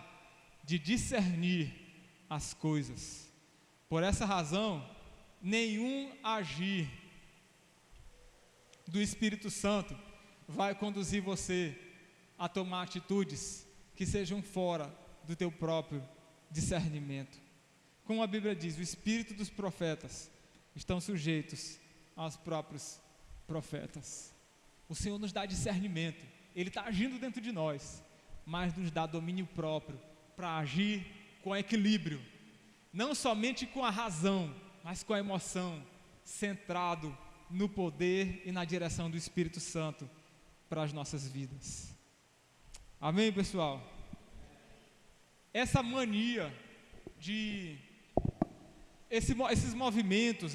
de discernir as coisas. Por essa razão, nenhum agir do Espírito Santo vai conduzir você a tomar atitudes que sejam fora do teu próprio discernimento. Como a Bíblia diz, o espírito dos profetas estão sujeitos aos próprios profetas. O Senhor nos dá discernimento, Ele está agindo dentro de nós, mas nos dá domínio próprio para agir com equilíbrio, não somente com a razão, mas com a emoção, centrado no poder e na direção do Espírito Santo para as nossas vidas. Amém, pessoal? Essa mania de esses movimentos,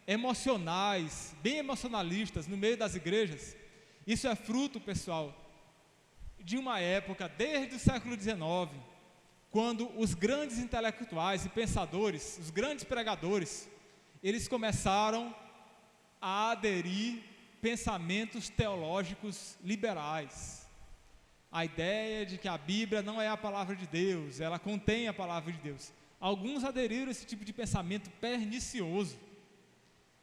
emocionais, bem emocionalistas no meio das igrejas, isso é fruto, pessoal, de uma época, desde o século XIX, quando os grandes intelectuais e pensadores, os grandes pregadores, eles começaram a aderir pensamentos teológicos liberais. A ideia de que a Bíblia não é a palavra de Deus, ela contém a palavra de Deus. Alguns aderiram a esse tipo de pensamento pernicioso,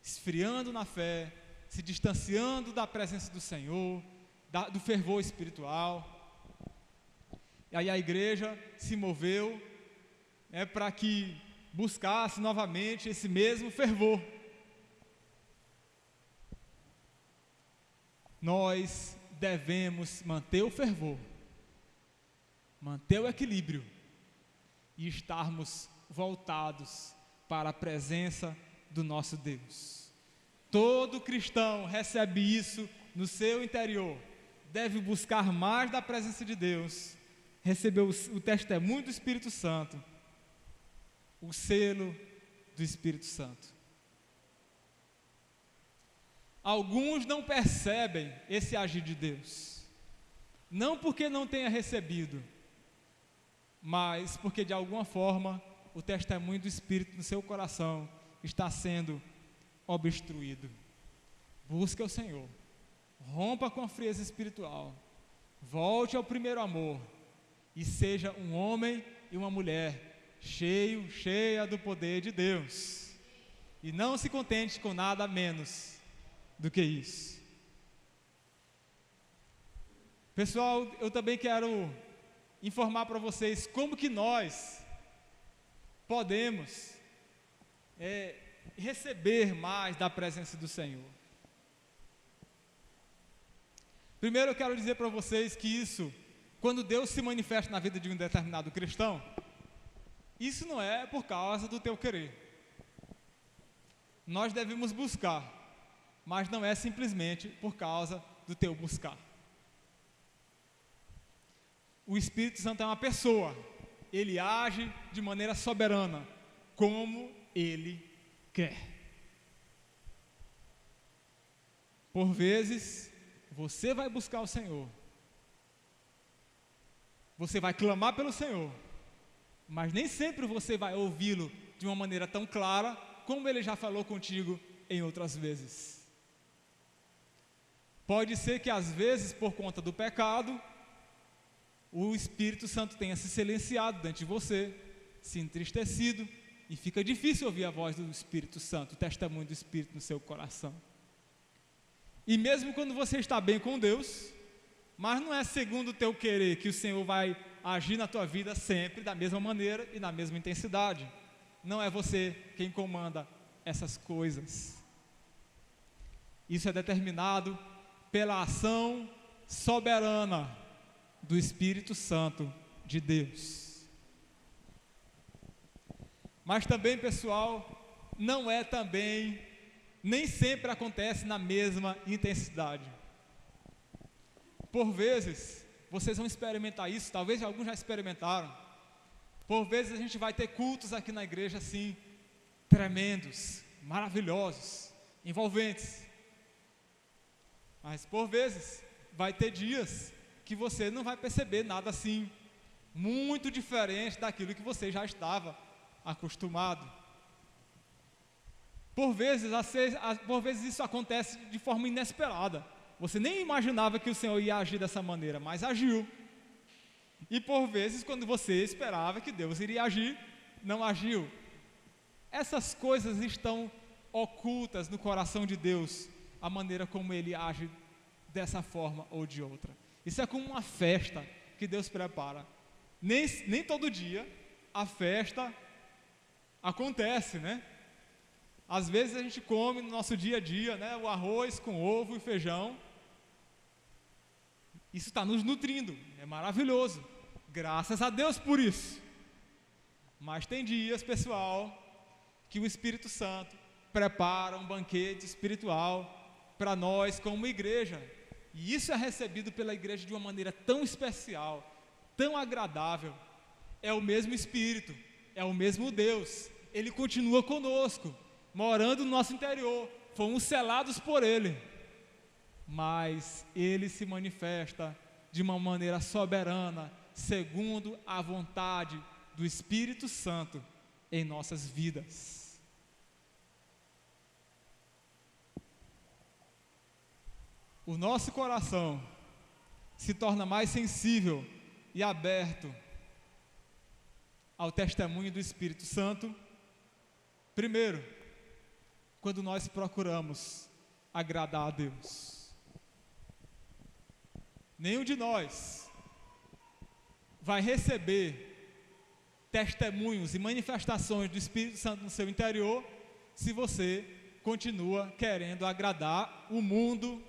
esfriando na fé, se distanciando da presença do Senhor, do fervor espiritual. E aí a igreja se moveu para que buscasse novamente esse mesmo fervor. Nós devemos manter o fervor, manter o equilíbrio e estarmos voltados para a presença do nosso Deus. Todo cristão recebe isso no seu interior, deve buscar mais da presença de Deus, receber o testemunho do Espírito Santo, o selo do Espírito Santo. Alguns não percebem esse agir de Deus, não porque não tenha recebido, mas porque de alguma forma o testemunho do Espírito no seu coração está sendo obstruído. Busque o Senhor, rompa com a frieza espiritual, volte ao primeiro amor e seja um homem e uma mulher cheia do poder de Deus, e não se contente com nada menos do que isso. Pessoal, eu também quero informar para vocês como que nós podemos receber mais da presença do Senhor. Primeiro eu quero dizer para vocês que isso, quando Deus se manifesta na vida de um determinado cristão, isso não é por causa do teu querer. Nós devemos buscar, mas não é simplesmente por causa do teu buscar. O Espírito Santo é uma pessoa, ele age de maneira soberana, como ele quer. Por vezes, você vai buscar o Senhor, você vai clamar pelo Senhor, mas nem sempre você vai ouvi-lo de uma maneira tão clara como ele já falou contigo em outras vezes. Pode ser que às vezes, por conta do pecado, o Espírito Santo tenha se silenciado dentro de você, se entristecido, e fica difícil ouvir a voz do Espírito Santo, o testemunho do Espírito no seu coração. E mesmo quando você está bem com Deus, mas não é segundo o teu querer que o Senhor vai agir na tua vida sempre da mesma maneira e na mesma intensidade. não é você quem comanda essas coisas. Isso é determinado pela ação soberana do Espírito Santo de Deus. Mas também, pessoal, não é também, nem sempre acontece na mesma intensidade. Por vezes, vocês vão experimentar isso, talvez alguns já experimentaram. Por vezes a gente vai ter cultos aqui na igreja assim, tremendos, maravilhosos, envolventes. Mas por vezes vai ter dias que você não vai perceber nada assim, muito diferente daquilo que você já estava acostumado. Por vezes isso acontece de forma inesperada. Você nem imaginava que o Senhor ia agir dessa maneira, mas agiu. E por vezes, quando você esperava que Deus iria agir, não agiu. Essas coisas estão ocultas no coração de Deus, a maneira como Ele age dessa forma ou de outra. Isso é como uma festa que Deus prepara. Nem todo dia a festa acontece, né? Às vezes a gente come no nosso dia a dia, né, o arroz com ovo e feijão. Isso está nos nutrindo, é maravilhoso. Graças a Deus por isso. Mas tem dias, pessoal, que o Espírito Santo prepara um banquete espiritual para nós como igreja. E isso é recebido pela igreja de uma maneira tão especial, tão agradável. É o mesmo Espírito, é o mesmo Deus. Ele continua conosco, morando no nosso interior. Fomos selados por Ele. Mas Ele se manifesta de uma maneira soberana, segundo a vontade do Espírito Santo em nossas vidas. O nosso coração se torna mais sensível e aberto ao testemunho do Espírito Santo, primeiro, quando nós procuramos agradar a Deus. Nenhum de nós vai receber testemunhos e manifestações do Espírito Santo no seu interior se você continua querendo agradar o mundo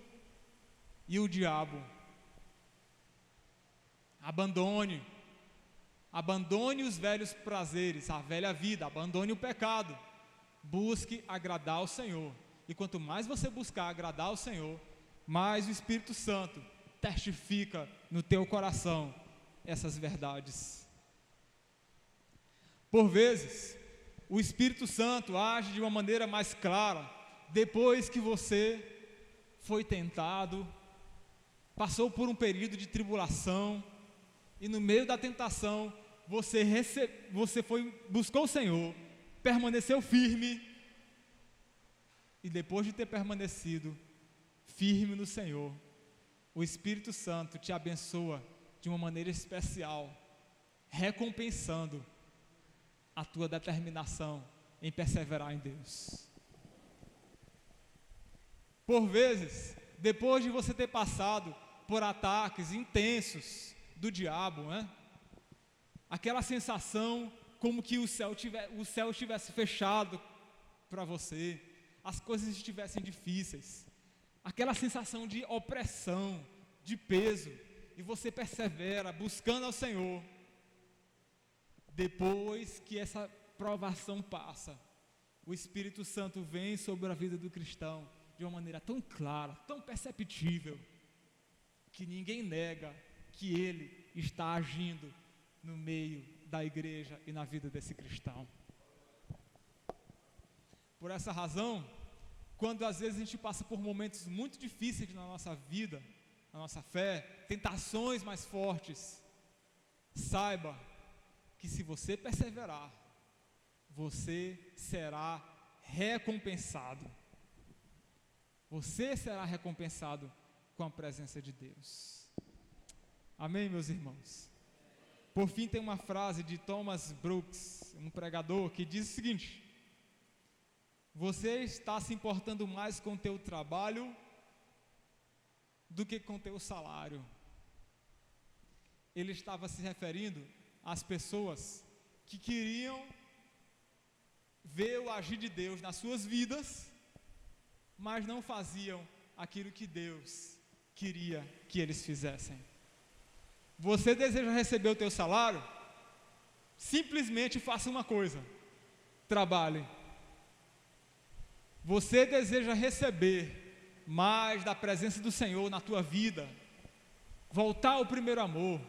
e o diabo. Abandone os velhos prazeres, a velha vida, abandone o pecado, busque agradar ao Senhor. E quanto mais você buscar agradar ao Senhor, mais o Espírito Santo testifica no teu coração essas verdades. Por vezes, o Espírito Santo age de uma maneira mais clara depois que você foi tentado, passou por um período de tribulação, e no meio da tentação você buscou o Senhor, permaneceu firme, e depois de ter permanecido firme no Senhor, o Espírito Santo te abençoa de uma maneira especial, recompensando a tua determinação em perseverar em Deus. Por vezes, depois de você ter passado por ataques intensos do diabo, né? Aquela sensação como que o céu estivesse fechado para você, as coisas estivessem difíceis, aquela sensação de opressão, de peso, e você persevera buscando ao Senhor. Depois que essa provação passa, o Espírito Santo vem sobre a vida do cristão de uma maneira tão clara, tão perceptível, que ninguém nega que Ele está agindo no meio da igreja e na vida desse cristão. Por essa razão, quando às vezes a gente passa por momentos muito difíceis na nossa vida, na nossa fé, tentações mais fortes, saiba que se você perseverar, você será recompensado. Você será recompensado com a presença de Deus. Amém, meus irmãos? Por fim, tem uma frase de Thomas Brooks, um pregador, que diz o seguinte: você está se importando mais com o teu trabalho do que com o teu salário. Ele estava se referindo às pessoas que queriam ver o agir de Deus nas suas vidas, mas não faziam aquilo que Deus queria que eles fizessem. Você deseja receber o teu salário? Simplesmente faça uma coisa: trabalhe. Você deseja receber mais da presença do Senhor na tua vida, voltar ao primeiro amor,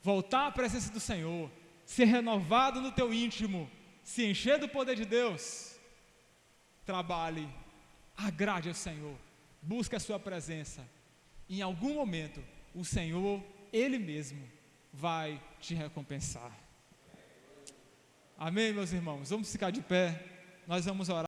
voltar à presença do Senhor, ser renovado no teu íntimo, se encher do poder de Deus? Trabalhe, agrade ao Senhor, busque a sua presença. Em algum momento, o Senhor, Ele mesmo, vai te recompensar. Amém, meus irmãos? Vamos ficar de pé, nós vamos orar.